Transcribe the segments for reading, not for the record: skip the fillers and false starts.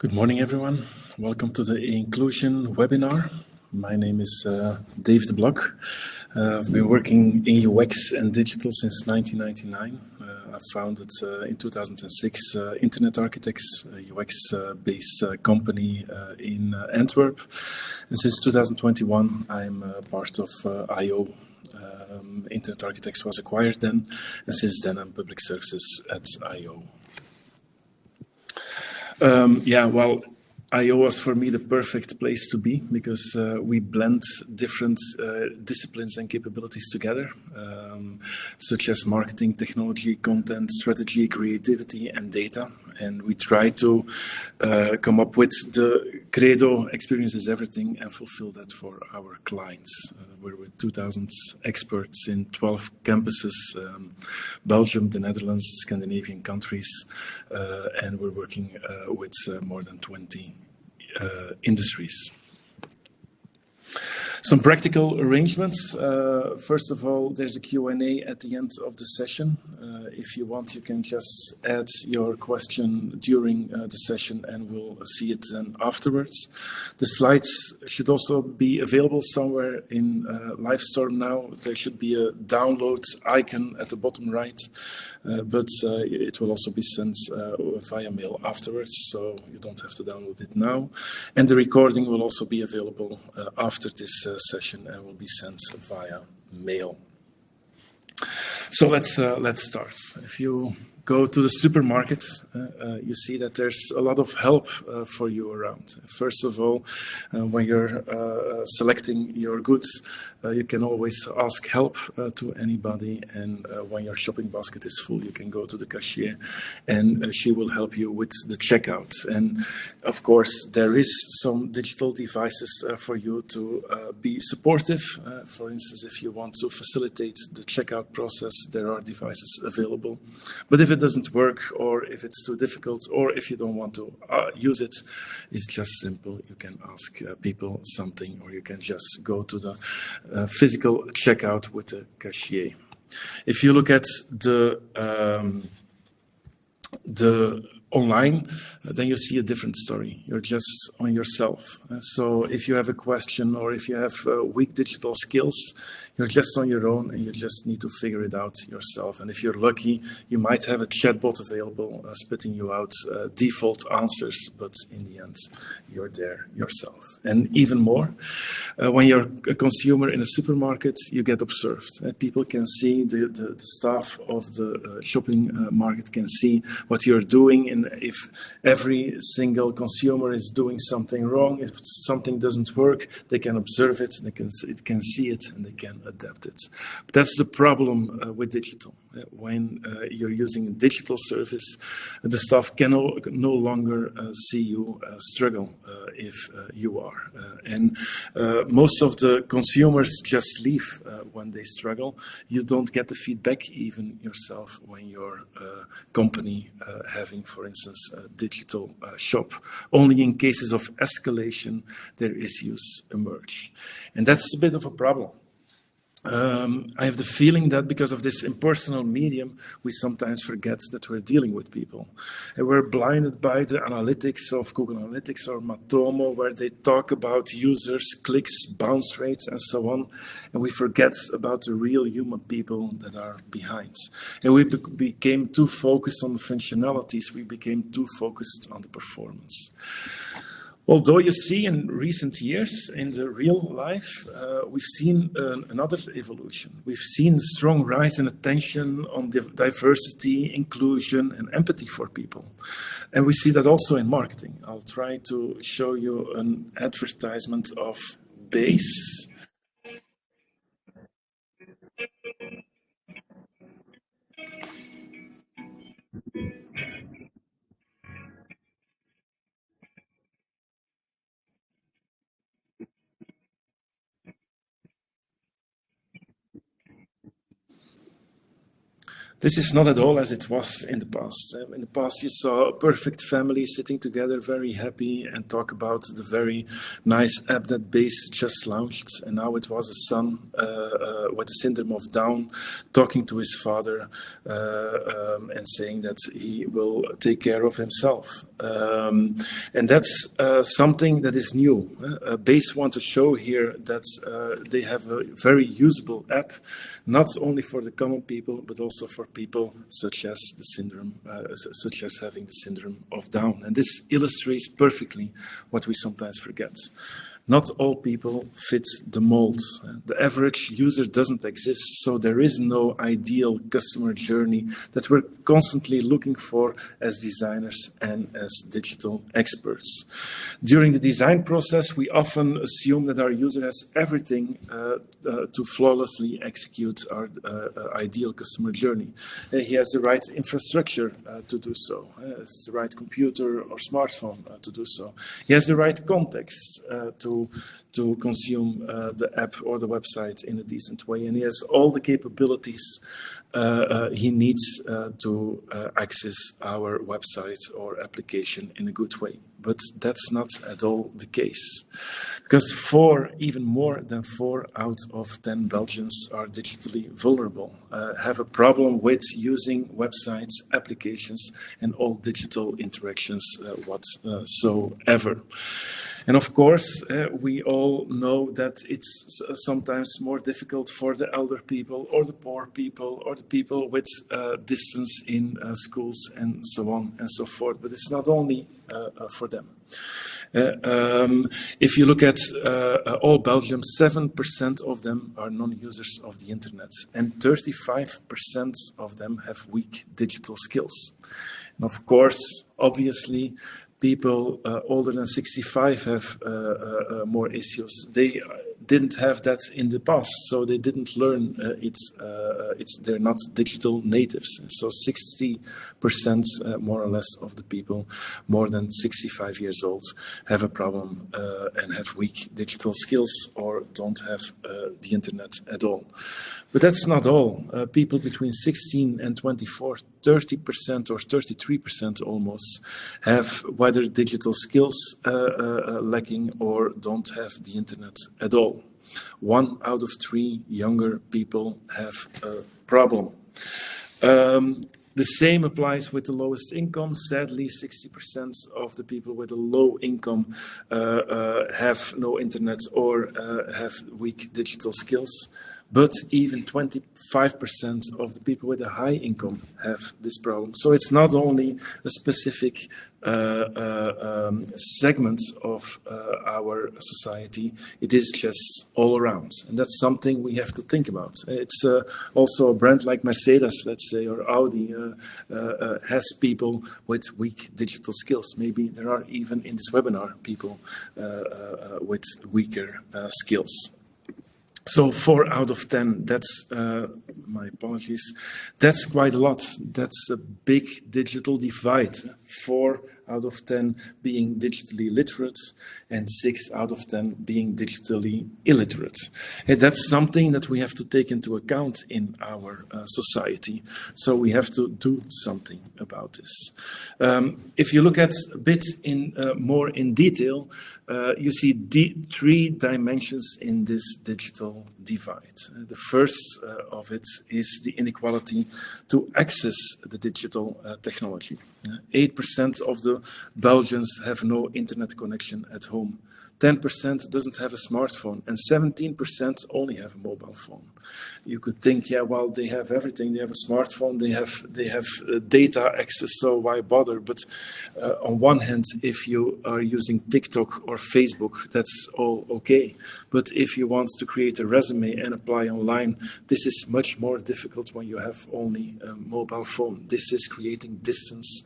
Good morning, everyone. Welcome to the Inclusion webinar. My name is Dave de Blok. I've been working in UX and digital since 1999. I founded in 2006 Internet Architects, a UX-based company in Antwerp. And since 2021, I'm part of I/O. Internet Architects was acquired then, and since then I'm public services at I/O. I/O was for me the perfect place to be because we blend different disciplines and capabilities together, such as marketing, technology, content, strategy, creativity, and data. And we try to come up with the credo, experience is everything, and fulfill that for our clients. We're with 2,000 experts in 12 campuses, Belgium, the Netherlands, Scandinavian countries, and we're working with more than 20 industries. Some practical arrangements. First of all, there's a Q&A at the end of the session. If you want, you can just add your question during the session and we'll see it then afterwards. The slides should also be available somewhere in Livestorm now. There should be a download icon at the bottom right, but it will also be sent via mail afterwards, so you don't have to download it now. And the recording will also be available after this session and will be sent via mail. So let's start. If you go to the supermarket, you see that there's a lot of help for you around. First of all, when you're selecting your goods, you can always ask help to anybody. And when your shopping basket is full, you can go to the cashier and she will help you with the checkout. And of course, there is some digital devices for you to be supportive. For instance, if you want to facilitate the checkout process, there are devices available. But if it doesn't work, or if it's too difficult, or if you don't want to use it, it's just simple. You can ask people something, or you can just go to the physical checkout with the cashier. If you look at the online, then you see a different story. You're just on yourself. So if you have a question or if you have weak digital skills, you're just on your own and you just need to figure it out yourself. And if you're lucky, you might have a chatbot available spitting you out default answers, but in the end, you're there yourself. And even more, when you're a consumer in a supermarket, you get observed. People can see, the staff of the shopping market can see what you're doing, and if every single consumer is doing something wrong, if something doesn't work, they can observe it, they can see it, and they can adapt it. But that's the problem with digital. When you're using a digital service, the staff can no longer see you struggle if you are. And most of the consumers just leave when they struggle. You don't get the feedback even yourself when your company having, for instance, a digital shop. Only in cases of escalation, their issues emerge. And that's a bit of a problem. I have the feeling that because of this impersonal medium, we sometimes forget that we're dealing with people. And we're blinded by the analytics of Google Analytics or Matomo, where they talk about users, clicks, bounce rates, and so on. And we forget about the real human people that are behind. And we became too focused on the functionalities. We became too focused on the performance. Although you see in recent years, in the real life, we've seen another evolution. We've seen a strong rise in attention on diversity, inclusion, and empathy for people. And we see that also in marketing. I'll try to show you an advertisement of Base. This is not at all as it was in the past. In the past, you saw a perfect family sitting together, very happy, and talk about the very nice app that Base just launched. And now it was a son with the syndrome of Down talking to his father and saying that he will take care of himself. And that's something that is new. Base want to show here that they have a very usable app, not only for the common people, but also for people such as the syndrome, such as having the syndrome of Down. And this illustrates perfectly what we sometimes forget. Not all people fit the mold. The average user doesn't exist, so there is no ideal customer journey that we're constantly looking for as designers and as digital experts. During the design process, we often assume that our user has everything to flawlessly execute our ideal customer journey. He has the right infrastructure to do so. He has the right computer or smartphone to do so. He has the right context to consume the app or the website in a decent way. And he has all the capabilities he needs to access our website or application in a good way. But that's not at all the case. Because even more than 4 out of 10 Belgians are digitally vulnerable, have a problem with using websites, applications, and all digital interactions whatsoever. And of course, we all know that it's sometimes more difficult for the elder people or the poor people or the people with distance in schools and so on and so forth. But it's not only for them. If you look at all Belgium, 7% of them are non-users of the internet, and 35% of them have weak digital skills. And of course, obviously, people older than 65 have more issues. They didn't have that in the past, so they didn't learn they're not digital natives. So 60% more or less of the people more than 65 years old have a problem and have weak digital skills or don't have the internet at all. But that's not all. People between 16 and 24, 30% or 33% almost have whether digital skills lacking or don't have the internet at all. 1 out of 3 younger people have a problem. The same applies with the lowest income. Sadly, 60% of the people with a low income have no internet or have weak digital skills. But even 25% of the people with a high income have this problem. So it's not only a specific segment of our society, it is just all around. And that's something we have to think about. It's also a brand like Mercedes, let's say, or Audi has people with weak digital skills. Maybe there are even in this webinar people with weaker skills. So 4 out of 10, that's, my apologies, that's quite a lot. That's a big digital divide. 4 out of 10 being digitally literate and 6 out of 10 being digitally illiterate. And that's something that we have to take into account in our society. So we have to do something about this. If you look at a bit more in detail, you see 3 dimensions in this digital divide. The first of it is the inequality to access the digital technology. 8% of the Belgians have no internet connection at home. 10% doesn't have a smartphone, and 17% only have a mobile phone. You could think, yeah, well, they have everything. They have a smartphone, they have data access, so why bother? But on one hand, if you are using TikTok or Facebook, that's all okay. But if you want to create a resume and apply online, this is much more difficult when you have only a mobile phone. This is creating distance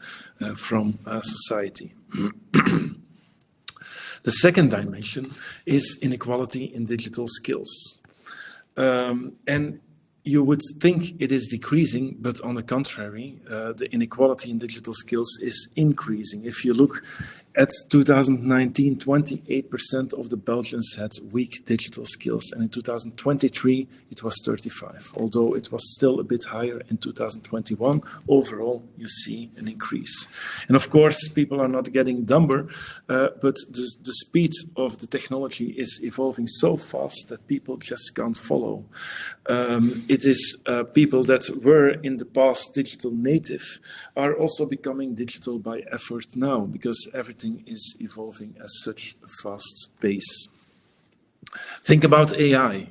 from society. The second dimension is inequality in digital skills. And you would think it is decreasing, but on the contrary, the inequality in digital skills is increasing. If you look At 2019, 28% of the Belgians had weak digital skills, and in 2023 it was 35, although it was still a bit higher in 2021. Overall, you see an increase. And of course, people are not getting dumber, but the speed of the technology is evolving so fast that people just can't follow. It is people that were in the past digital native are also becoming digital by effort now, because everything is evolving at such a fast pace. Think about AI.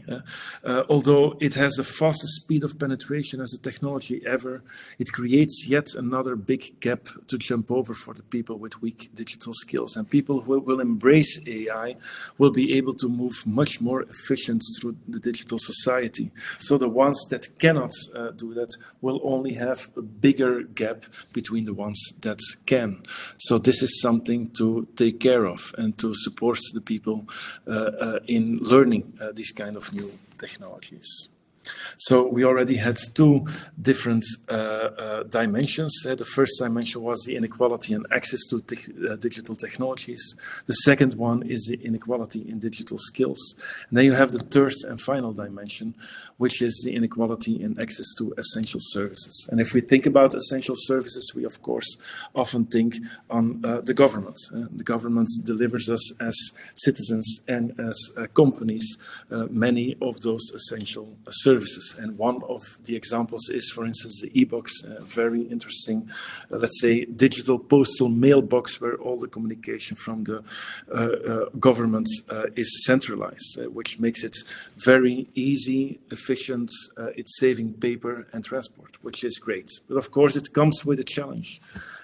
Although it has the fastest speed of penetration as a technology ever, it creates yet another big gap to jump over for the people with weak digital skills. And people who will embrace AI will be able to move much more efficient through the digital society. So the ones that cannot do that will only have a bigger gap between the ones that can. So this is something to take care of and to support the people in learning these kind of new technologies. So we already had two different dimensions. The first dimension was the inequality in access to digital technologies. The second one is the inequality in digital skills. And then you have the third and final dimension, which is the inequality in access to essential services. And if we think about essential services, we of course often think on the government. The government delivers us as citizens and as companies many of those essential services. And one of the examples is, for instance, the e-box, a very interesting, let's say, digital postal mailbox where all the communication from the government is centralized, which makes it very easy, efficient. It's saving paper and transport, which is great. But of course, it comes with a challenge.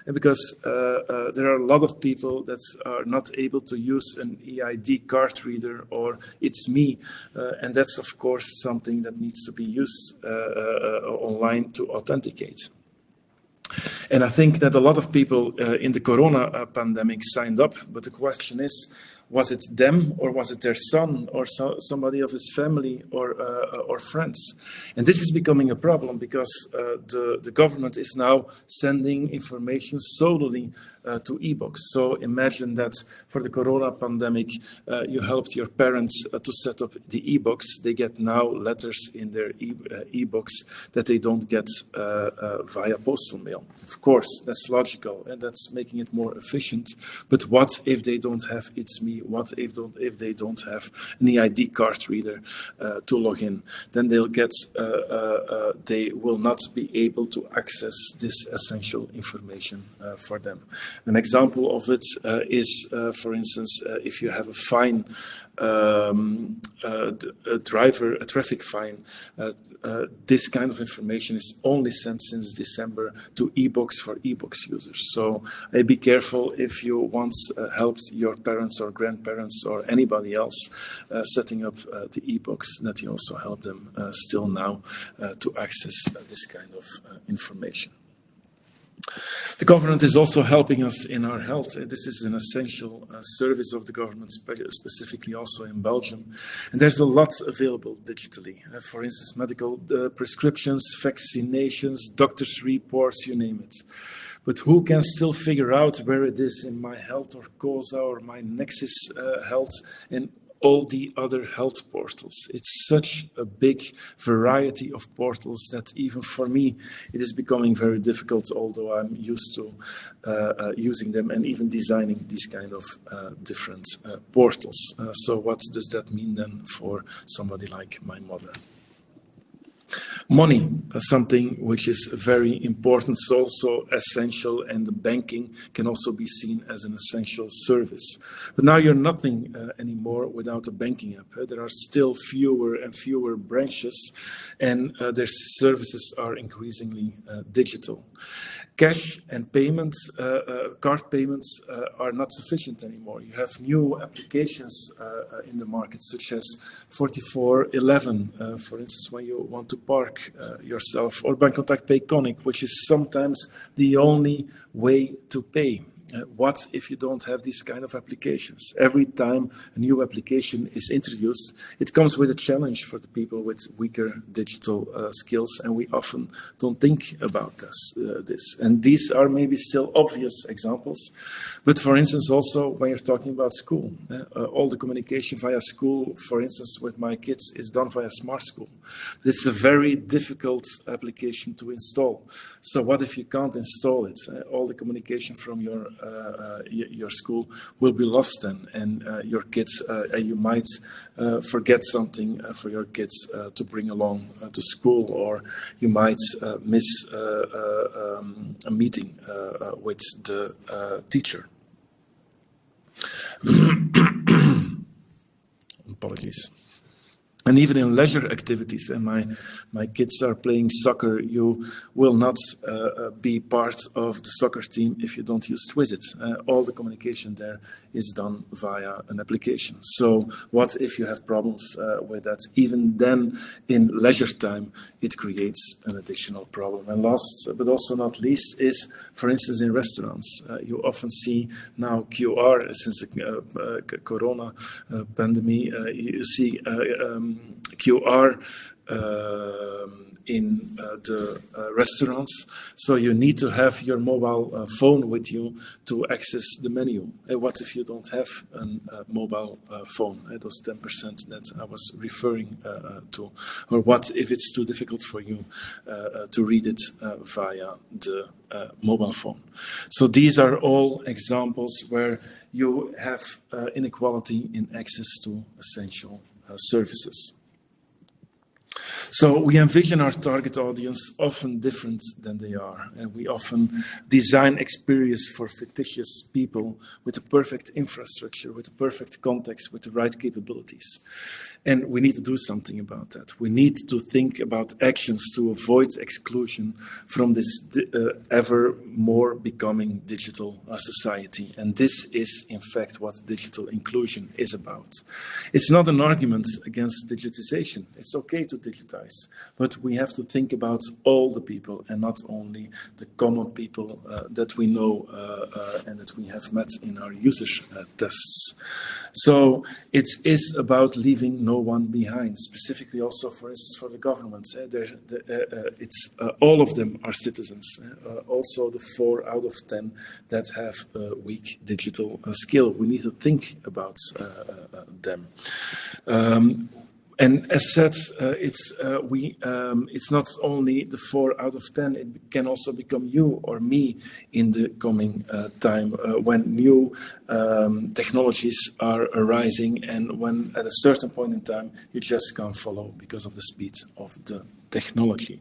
And because there are a lot of people that are not able to use an EID card reader or It's Me, and that's of course something that needs to be used online to authenticate. And I think that a lot of people in the corona pandemic signed up, but the question is, was it them or was it their son or somebody of his family or friends? And this is becoming a problem because the government is now sending information solely to e-box. So imagine that for the corona pandemic, you helped your parents to set up the e-box. They get now letters in their e-box that they don't get via postal mail. Of course, that's logical and that's making it more efficient. But what if they don't have It's Me? What if they don't have an EID card reader to log in? Then they will not be able to access this essential information for them. An example of it is, for instance, if you have a fine, a traffic fine, this kind of information is only sent since December to e-box for e-box users. So be careful if you once helped your parents or grandparents or anybody else setting up the e-box, that you also help them still now to access this kind of information. The government is also helping us in our health. This is an essential service of the government, specifically also in Belgium. And there's a lot available digitally. For instance, medical prescriptions, vaccinations, doctor's reports, you name it. But who can still figure out where it is in my Health or COSA or my Nexus Health and all the other health portals? It's such a big variety of portals that even for me, it is becoming very difficult, although I'm used to using them and even designing these kind of different portals. So what does that mean then for somebody like my mother? Money is something which is very important. It's also essential, and the banking can also be seen as an essential service. But now you're nothing anymore without a banking app. There are still fewer and fewer branches, and their services are increasingly digital. Cash and payments, card payments are not sufficient anymore. You have new applications in the market, such as 4411, for instance, when you want to park yourself, or Bancontact Payconic, which is sometimes the only way to pay. What if you don't have these kind of applications? Every time a new application is introduced, it comes with a challenge for the people with weaker digital skills, and we often don't think about this. And these are maybe still obvious examples, but for instance, also when you're talking about school, all the communication via school, for instance, with my kids is done via Smart School. It's a very difficult application to install. So what if you can't install it? All the communication from your school will be lost then, and your kids, you might forget something for your kids to bring along to school, or you might miss a meeting with the teacher. Apologies. And even in leisure activities, and my kids are playing soccer, you will not be part of the soccer team if you don't use Twizzit. All the communication there is done via an application. So what if you have problems with that? Even then, in leisure time, it creates an additional problem. And last, but also not least, is, for instance, in restaurants. You often see now QR, since the corona pandemic, you see QR in the restaurants, so you need to have your mobile phone with you to access the menu. What if you don't have a mobile phone? Those 10% that I was referring to. Or what if it's too difficult for you to read it via the mobile phone? So these are all examples where you have inequality in access to essential services. So we envision our target audience often different than they are, and we often design experience for fictitious people with the perfect infrastructure, with the perfect context, with the right capabilities. And we need to do something about that. We need to think about actions to avoid exclusion from this ever more becoming digital society. And this is, in fact, what digital inclusion is about. It's not an argument against digitization. It's okay to digitize, but we have to think about all the people and not only the common people that we know and that we have met in our user tests. So it is about leaving no one behind, specifically also, for instance, for the governments. All of them are citizens, also the 4 out of 10 that have a weak digital skill. We need to think about them. And as said, it's not only the 4 out of 10, it can also become you or me in the coming time when new technologies are arising, and when at a certain point in time you just can't follow because of the speed of the technology.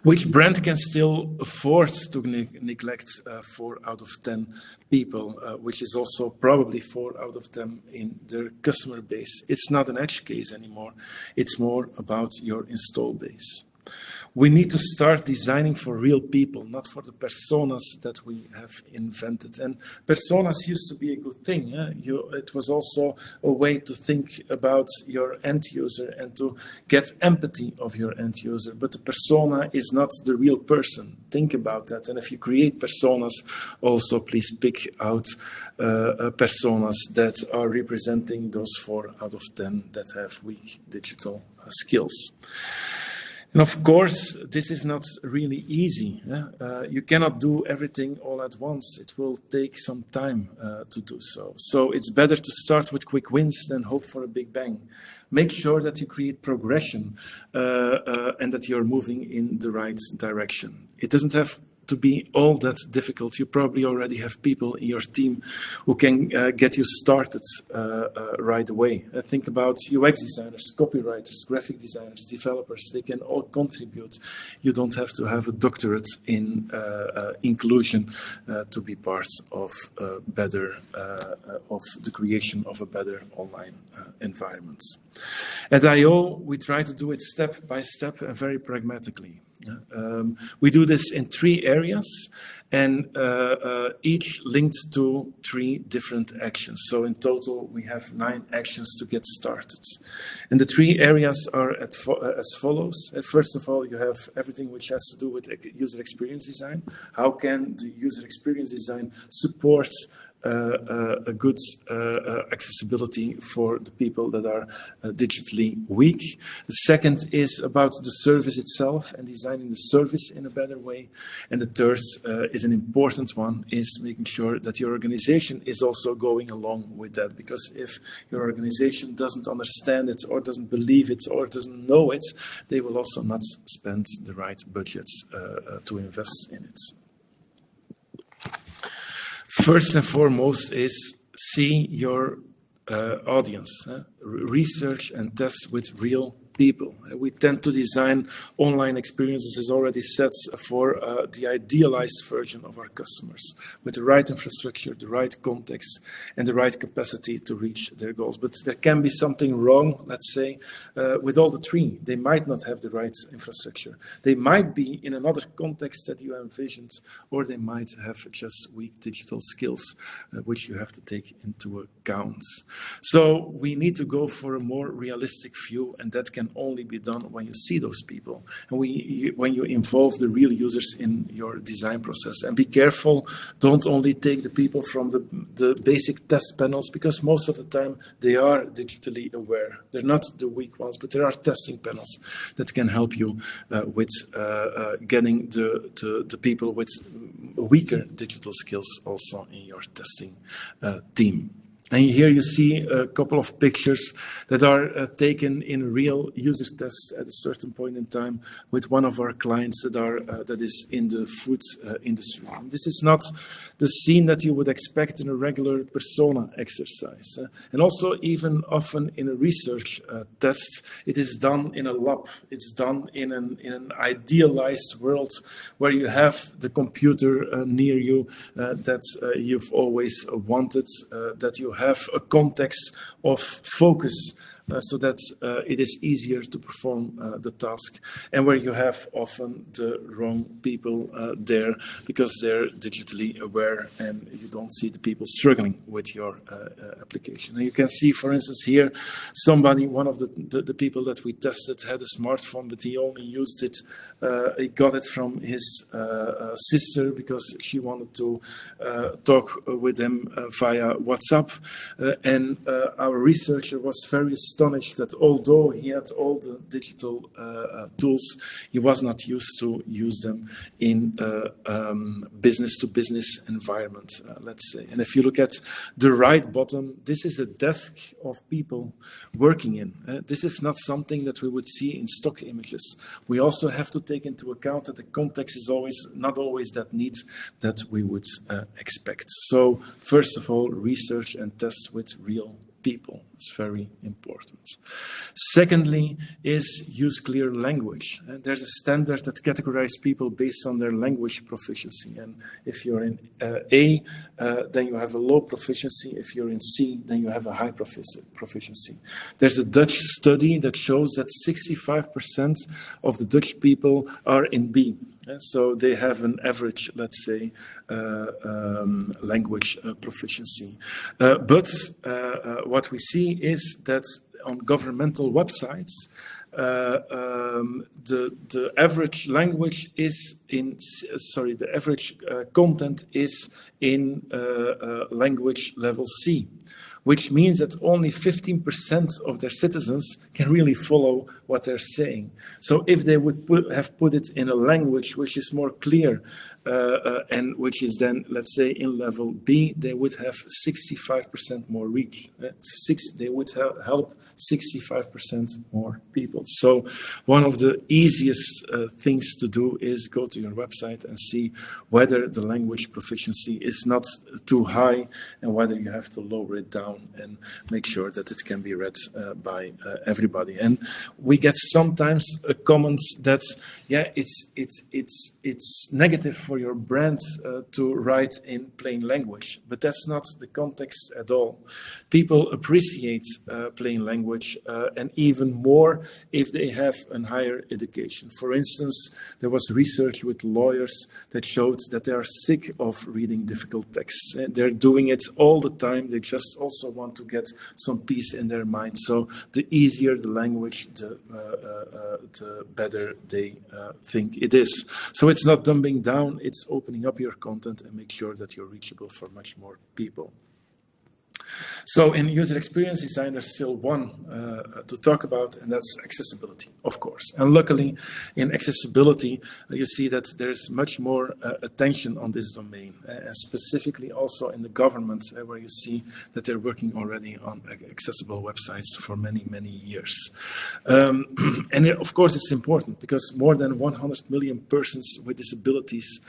Which brand can still afford to neglect 4 out of 10 people, which is also probably 4 out of 10 in their customer base? It's not an edge case anymore. It's more about your install base. We need to start designing for real people, not for the personas that we have invented. And personas used to be a good thing. It was also a way to think about your end user and to get empathy of your end user. But the persona is not the real person. Think about that. And if you create personas, also please pick out personas that are representing those 4 out of 10 that have weak digital skills. And of course, this is not really easy. You cannot do everything all at once. It will take some time to do so. So it's better to start with quick wins than hope for a big bang. Make sure that you create progression and that you're moving in the right direction. It doesn't have to be all that difficult. You probably already have people in your team who can get you started right away. Think about UX designers, copywriters, graphic designers, developers. They can all contribute. You don't have to have a doctorate in inclusion to be part of the creation of a better online environment. At I/O, we try to do it step by step and very pragmatically. We do this in 3 areas, and each linked to 3 different actions. So in total, we have 9 actions to get started. And the 3 areas are as follows. First of all, you have everything which has to do with user experience design. How can the user experience design support a good accessibility for the people that are digitally weak. The second is about the service itself and designing the service in a better way. And the third is an important one, is making sure that your organization is also going along with that. Because if your organization doesn't understand it or doesn't believe it or doesn't know it, they will also not spend the right budgets to invest in it. First and foremost is see your audience. Research and test with real people. We tend to design online experiences, as already said, for the idealized version of our customers, with the right infrastructure, the right context, and the right capacity to reach their goals. But there can be something wrong, let's say, with all the 3. They might not have the right infrastructure. They might be in another context that you envisioned, or they might have just weak digital skills, which you have to take into account. So we need to go for a more realistic view, and that can only be done when you see those people and when you involve the real users in your design process. And be careful, don't only take the people from the basic test panels, because most of the time they are digitally aware. They're not the weak ones, but there are testing panels that can help you with getting the people with weaker digital skills also in your testing team. And here you see a couple of pictures that are taken in real user tests at a certain point in time with one of our clients that is in the food industry. And this is not the scene that you would expect in a regular persona exercise. And also even often in a research test, it is done in a lab. It's done in an idealized world where you have the computer near you that you've always wanted, that you have a context of focus so that it is easier to perform the task, and where you have often the wrong people there because they're digitally aware and you don't see the people struggling with your application. And you can see, for instance, here, one of the people that we tested had a smartphone, but he only used it, he got it from his sister because she wanted to talk with him via WhatsApp. And our researcher was very astonished that although he had all the digital tools, he was not used to use them in business-to-business environment, let's say. And if you look at the right bottom, this is a desk of people working in. This is not something that we would see in stock images. We also have to take into account that the context is not always that neat that we would expect. So first of all, research and test with real people. It's very important. Secondly is use clear language. There's a standard that categorizes people based on their language proficiency. And if you're in A, then you have a low proficiency. If you're in C, then you have a high proficiency. There's a Dutch study that shows that 65% of the Dutch people are in B. So they have an average, let's say, language proficiency. But what we see is that on governmental websites, the average language is the average content is in language level C, which means that only 15% of their citizens can really follow what they're saying. So if they would have put it in a language which is more clear and which is then, let's say, in level B, they would have 65% more reach. They would help 65% more people. So one of the easiest things to do is go to your website and see whether the language proficiency is not too high and whether you have to lower it down down and make sure that it can be read by everybody. And we get sometimes a comment that, yeah, it's negative for your brand to write in plain language, but that's not the context at all. People appreciate plain language and even more if they have a higher education. For instance, there was research with lawyers that showed that they are sick of reading difficult texts. They're doing it all the time. They just also want to get some peace in their mind. So the easier the language, the better they think it is. So it's not dumbing down, it's opening up your content and make sure that you're reachable for much more people. So in user experience design, there's still one to talk about, and that's accessibility, of course. And luckily, in accessibility, you see that there's much more attention on this domain, and specifically also in the government, where you see that they're working already on accessible websites for many, many years. And of course, it's important because more than 100 million persons with disabilities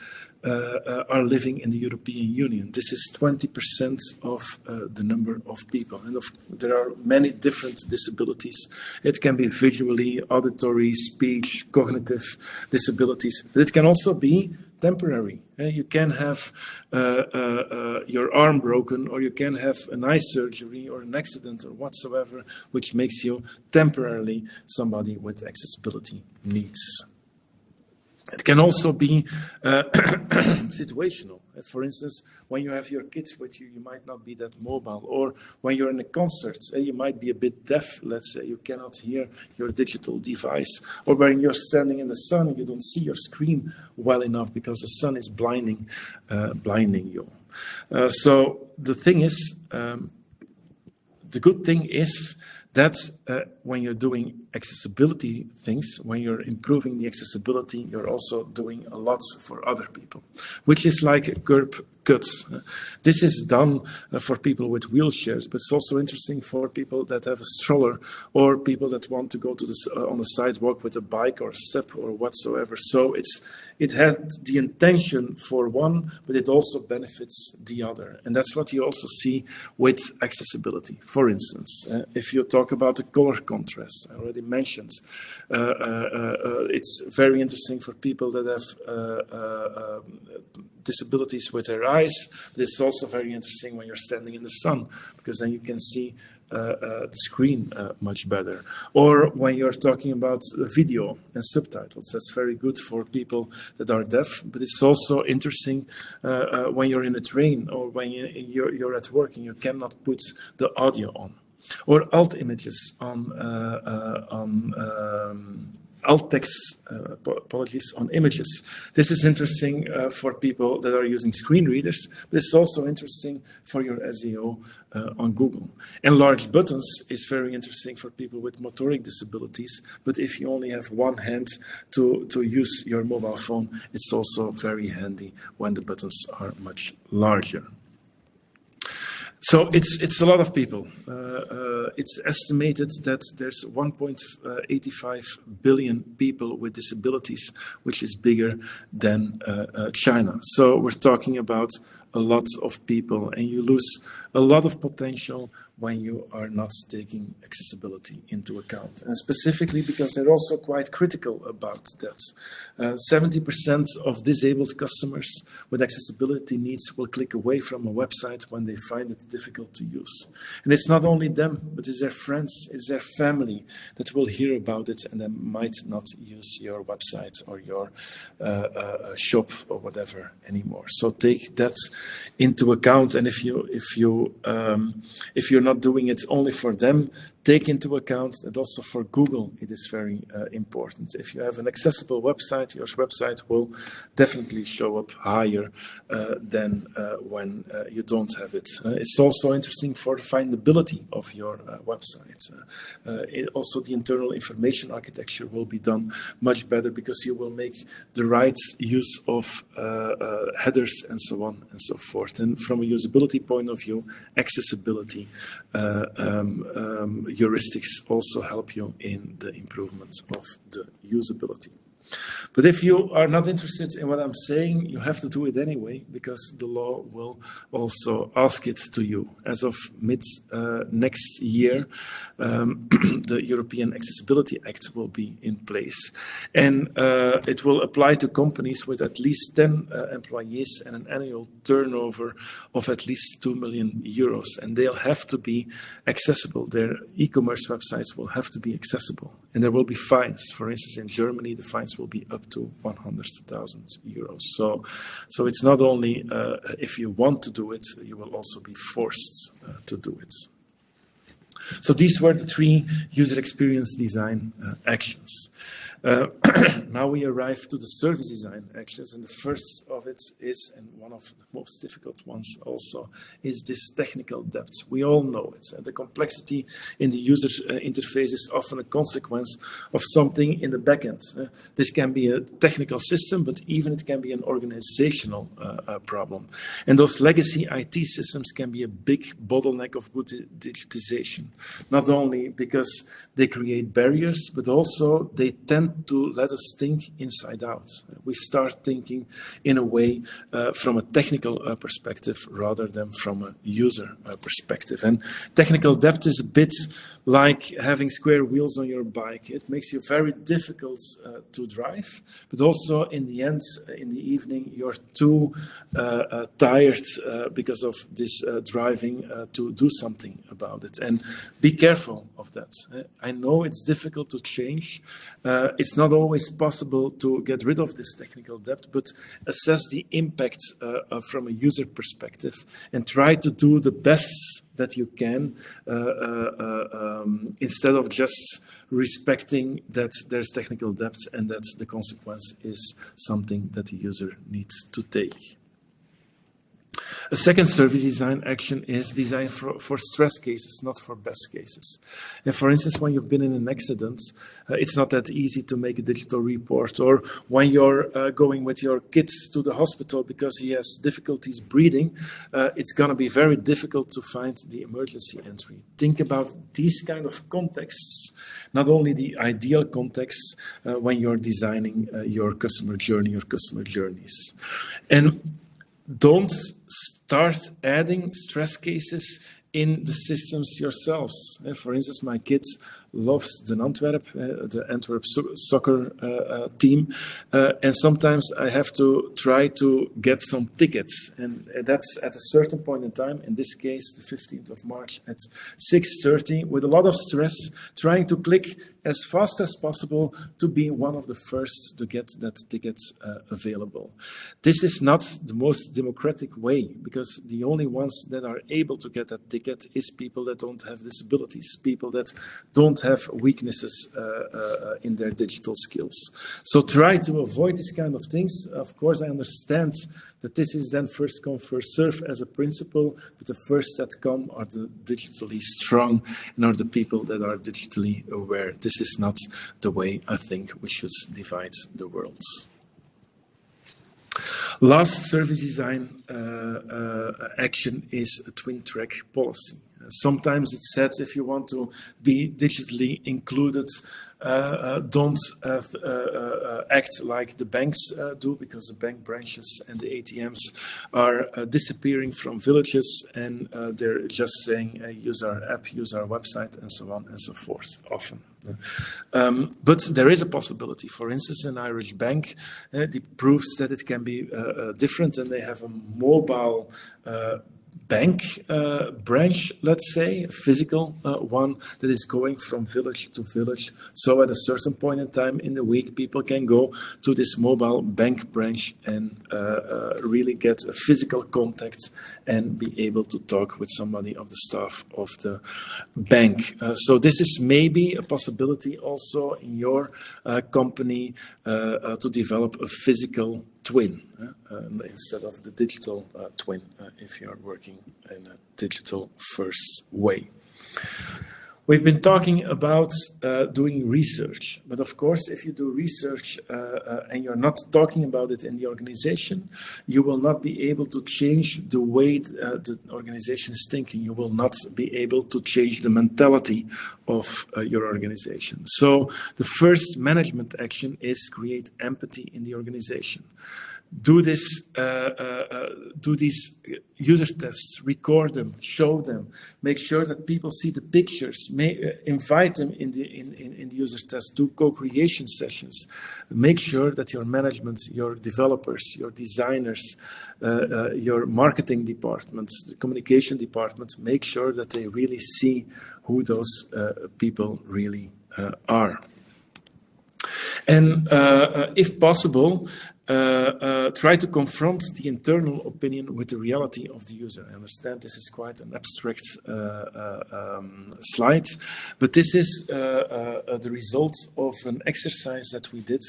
are living in the European Union. This is 20% of the number of people. And there are many different disabilities. It can be visually, auditory, speech, cognitive disabilities, but it can also be temporary. You can have your arm broken, or you can have an eye surgery or an accident or whatsoever, which makes you temporarily somebody with accessibility needs. It can also be situational. For instance, when you have your kids with you, you might not be that mobile. Or when you're in a concert, you might be a bit deaf, let's say. You cannot hear your digital device. Or when you're standing in the sun, you don't see your screen well enough because the sun is blinding you. So the thing is, the good thing is that when you're doing accessibility things, when you're improving the accessibility, you're also doing a lot for other people, which is like curb cuts. This is done for people with wheelchairs, but it's also interesting for people that have a stroller or people that want to go to on the sidewalk with a bike or a step or whatsoever. So it had the intention for one, but it also benefits the other. And that's what you also see with accessibility. For instance, if you talk about the color contrast, I already mentioned, it's very interesting for people that have disabilities with their eyes. But it's also very interesting when you're standing in the sun, because then you can see the screen much better. Or when you're talking about video and subtitles, that's very good for people that are deaf, but it's also interesting when you're in a train or when you're at work and you cannot put the audio on. Or alt images on alt text, apologies, on images. This is interesting for people that are using screen readers, but it's also interesting for your SEO on Google. Enlarged buttons is very interesting for people with motoric disabilities, but if you only have one hand to use your mobile phone, it's also very handy when the buttons are much larger. So it's a lot of people. It's estimated that there's 1.85 billion people with disabilities, which is bigger than China. So we're talking about a lot of people, and you lose a lot of potential when you are not taking accessibility into account. And specifically because they're also quite critical about that. 70% of disabled customers with accessibility needs will click away from a website when they find it difficult to use. And it's not only them, but it's their friends, it's their family that will hear about it and then might not use your website or your shop or whatever anymore. So take that into account, and if you're not doing it only for them, take into account that also for Google it is very important. If you have an accessible website, your website will definitely show up higher than when you don't have it. It's also interesting for the findability of your website. Also, the internal information architecture will be done much better because you will make the right use of headers and so on and so forth. And from a usability point of view, accessibility heuristics also help you in the improvement of the usability. But if you are not interested in what I'm saying, you have to do it anyway, because the law will also ask it to you. As of mid next year, the European Accessibility Act will be in place. And it will apply to companies with at least 10 employees and an annual turnover of at least 2 million euros. And they'll have to be accessible. Their e-commerce websites will have to be accessible. And there will be fines. For instance, in Germany, the fines will be up to 100,000 euros. So it's not only if you want to do it, you will also be forced to do it. So these were the 3 user experience design actions. Now we arrive to the service design actions, and the first of it is, and one of the most difficult ones also, is this technical debt. We all know it. The complexity in the user interface is often a consequence of something in the backend. This can be a technical system, but even it can be an organizational problem. And those legacy IT systems can be a big bottleneck of good digitization. Not only because they create barriers, but also they tend to let us think inside out. We start thinking in a way from a technical perspective rather than from a user perspective. And technical debt is a bit like having square wheels on your bike. It makes you very difficult to drive, but also in the end, in the evening, you're too tired because of this driving to do something about it. And be careful of that. I know it's difficult to change. It's not always possible to get rid of this technical debt, but assess the impact from a user perspective and try to do the best that you can instead of just respecting that there's technical debt and that the consequence is something that the user needs to take. A second service design action is design for stress cases, not for best cases. And for instance, when you've been in an accident, it's not that easy to make a digital report, or when you're going with your kids to the hospital because he has difficulties breathing, it's going to be very difficult to find the emergency entry. Think about these kind of contexts, not only the ideal context when you're designing your customer journey, your customer journeys. And don't start adding stress cases in the systems yourselves. For instance, my kids loves the Antwerp soccer team, and sometimes I have to try to get some tickets, and that's at a certain point in time, in this case, the 15th of March at 6:30, with a lot of stress, trying to click as fast as possible to be one of the first to get that ticket available. This is not the most democratic way, because the only ones that are able to get that ticket is people that don't have disabilities, people that don't have weaknesses in their digital skills. So try to avoid these kind of things. Of course, I understand that this is then first come, first serve as a principle, but the first that come are the digitally strong and are the people that are digitally aware. This is not the way I think we should divide the worlds. Last service design action is a twin track policy. Sometimes it's said if you want to be digitally included, don't act like the banks do, because the bank branches and the ATMs are disappearing from villages, and they're just saying use our app, use our website, and so on and so forth often. But there is a possibility. For instance, an Irish bank proves that it can be different, and they have a mobile bank branch, let's say, a physical one that is going from village to village. So at a certain point in time in the week, people can go to this mobile bank branch and really get a physical contact and be able to talk with somebody of the staff of the bank. So this is maybe a possibility also in your company to develop a physical twin instead of the digital twin if you are working in a digital first way. We've been talking about doing research, but of course, if you do research and you're not talking about it in the organization, you will not be able to change the way the organization is thinking. You will not be able to change the mentality of your organization. So the first management action is create empathy in the organization. Do these user tests, record them, show them, make sure that people see the pictures, invite them in the user test, do co-creation sessions, make sure that your management, your developers, your designers, your marketing departments, the communication department, make sure that they really see who those people really are. And if possible, try to confront the internal opinion with the reality of the user. I understand this is quite an abstract slide, but this is the result of an exercise that we did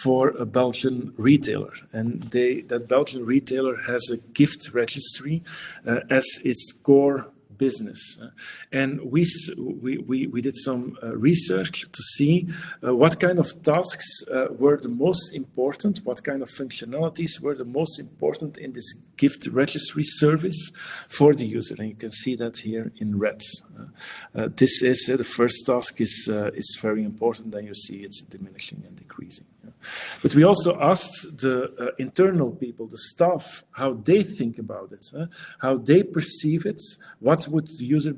for a Belgian retailer. And that Belgian retailer has a gift registry as its core business. And we did some research to see what kind of tasks were the most important, what kind of functionalities were the most important in this gift registry service for the user. And you can see that here in red. This is the first task is very important, and you see it's diminishing and decreasing. But we also asked the internal people, the staff, how they think about it, how they perceive it, what would the user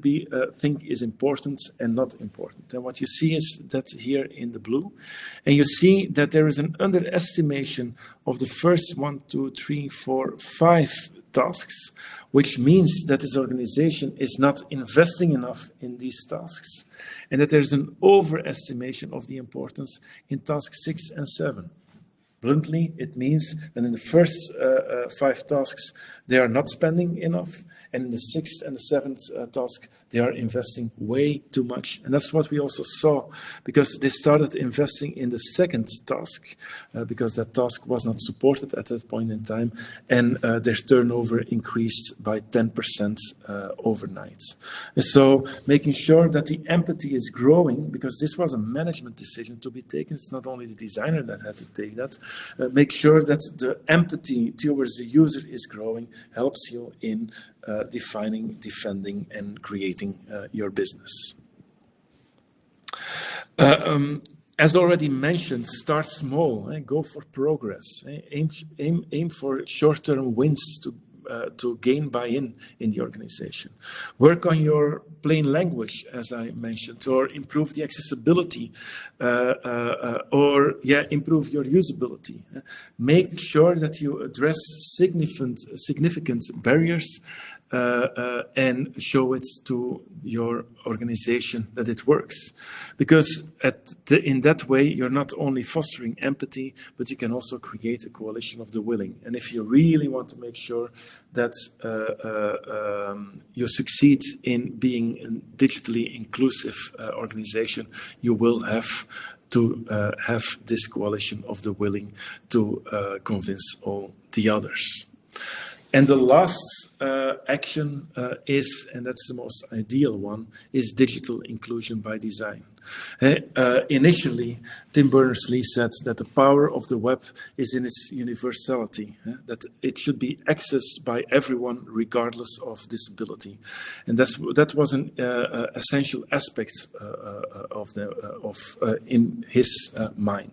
think is important and not important. And what you see is that here in the blue, and you see that there is an underestimation of the first 1, 2, 3, 4, 5 tasks, which means that this organization is not investing enough in these tasks, and that there's an overestimation of the importance in task 6 and 7. Bluntly, it means that in the first 5 tasks, they are not spending enough, and in the 6th and the 7th task, they are investing way too much. And that's what we also saw, because they started investing in the 2nd task, because that task was not supported at that point in time, and their turnover increased by 10% overnight. And so making sure that the empathy is growing, because this was a management decision to be taken. It's not only the designer that had to take that. Make sure that the empathy towards the user is growing, helps you in defining, defending, and creating your business. As already mentioned, start small, go for progress, aim for short-term wins to gain buy-in in the organization. Work on your plain language, as I mentioned, or improve the accessibility, or improve your usability. Make sure that you address significant barriers and show it to your organization that it works. Because in that way, you're not only fostering empathy, but you can also create a coalition of the willing. And if you really want to make sure that you succeed in being a digitally inclusive organization, you will have to have this coalition of the willing to convince all the others. And the last action is, and that's the most ideal one, is digital inclusion by design. Initially, Tim Berners-Lee said that the power of the web is in its universality, that it should be accessed by everyone regardless of disability. And that was an essential aspect in his mind.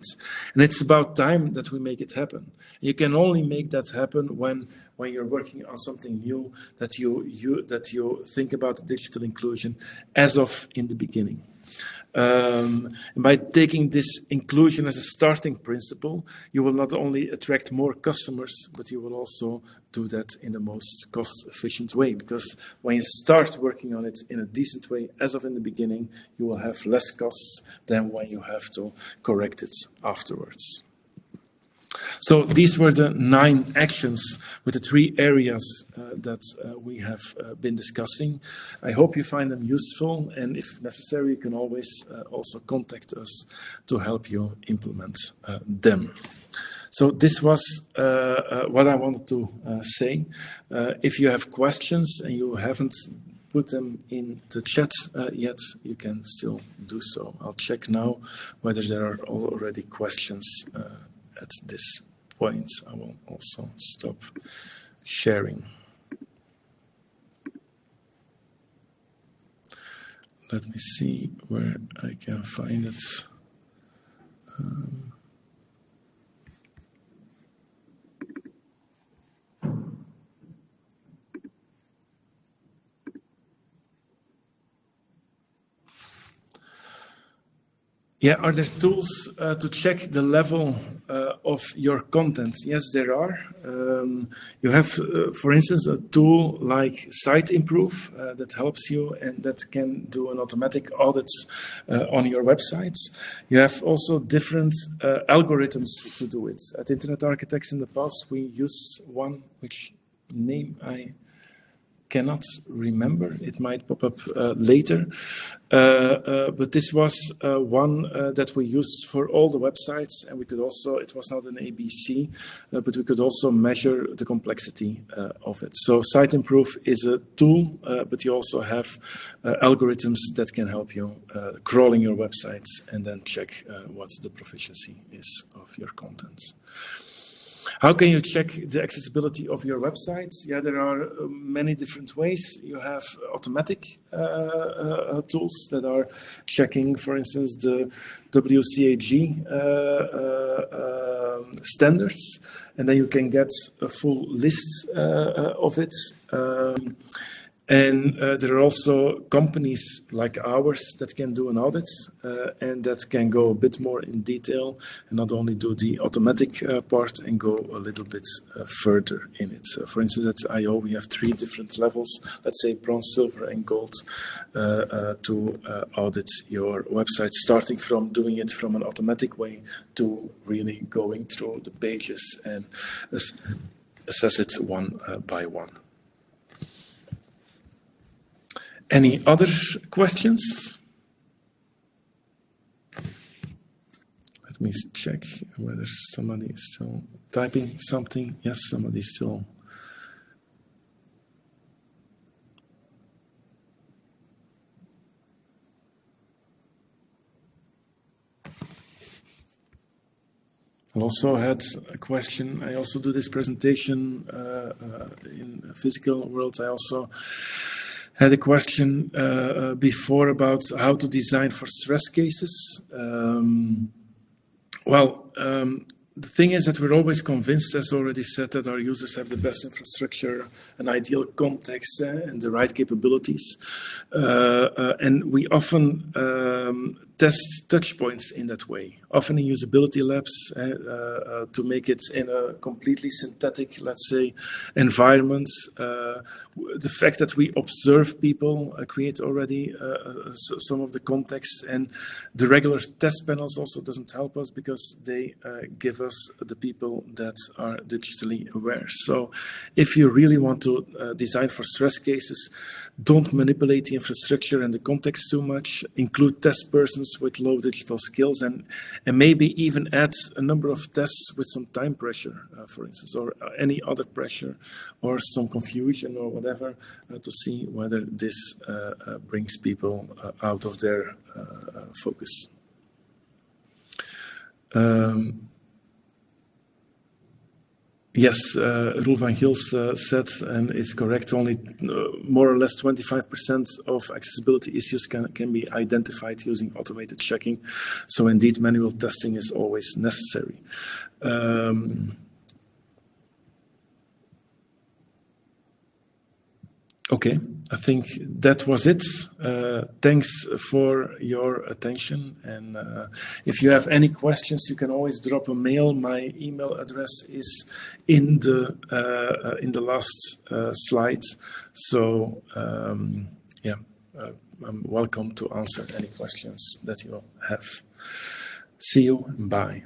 And it's about time that we make it happen. You can only make that happen when you're working on something new, that you think about digital inclusion as of in the beginning. By taking this inclusion as a starting principle, you will not only attract more customers, but you will also do that in the most cost-efficient way. Because when you start working on it in a decent way, as of in the beginning, you will have less costs than when you have to correct it afterwards. So these were the 9 actions with the 3 areas that we have been discussing. I hope you find them useful, and if necessary, you can always also contact us to help you implement them. So this was what I wanted to say. If you have questions and you haven't put them in the chat yet, you can still do so. I'll check now whether there are already questions at this point. I will also stop sharing. Let me see where I can find it. Yeah, are there tools to check the level of your content? Yes, there are. You have, for instance, a tool like Siteimprove that helps you and that can do an automatic audit on your websites. You have also different algorithms to do it. At Internet Architects in the past, we used one which name I cannot remember. It might pop up later. But this was one that we used for all the websites, and we could also, it was not an ABC, but we could also measure the complexity of it. So Siteimprove is a tool, but you also have algorithms that can help you crawling your websites and then check what the proficiency is of your contents. How can you check the accessibility of your websites? Yeah, there are many different ways. You have automatic tools that are checking, for instance, the WCAG standards, and then you can get a full list of it. And there are also companies like ours that can do an audit and that can go a bit more in detail and not only do the automatic part and go a little bit further in it. For instance, at I/O we have 3 different levels, let's say bronze, silver, and gold, to audit your website, starting from doing it from an automatic way to really going through the pages and assess it one by one. Any other questions? Let me check whether somebody is still typing something. Yes, somebody is still. I also had a question. I also do this presentation in a physical world. I also had a question before about how to design for stress cases. The thing is that we're always convinced, as already said, that our users have the best infrastructure, an ideal context, and the right capabilities. And we often test touch points in that way, often in usability labs to make it in a completely synthetic, let's say, environment. The fact that we observe people create already some of the context, and the regular test panels also doesn't help us because they give us the people that are digitally aware. So if you really want to design for stress cases, don't manipulate the infrastructure and the context too much. Include test persons with low digital skills, and maybe even add a number of tests with some time pressure, for instance, or any other pressure, or some confusion or whatever, to see whether this brings people out of their focus. Yes, Roel van Gils said, and it's correct, only more or less 25% of accessibility issues can be identified using automated checking. So indeed, manual testing is always necessary. Okay, I think that was it. Thanks for your attention. And if you have any questions, you can always drop a mail. My email address is in the last slide. So yeah, I'm welcome to answer any questions that you have. See you. Bye.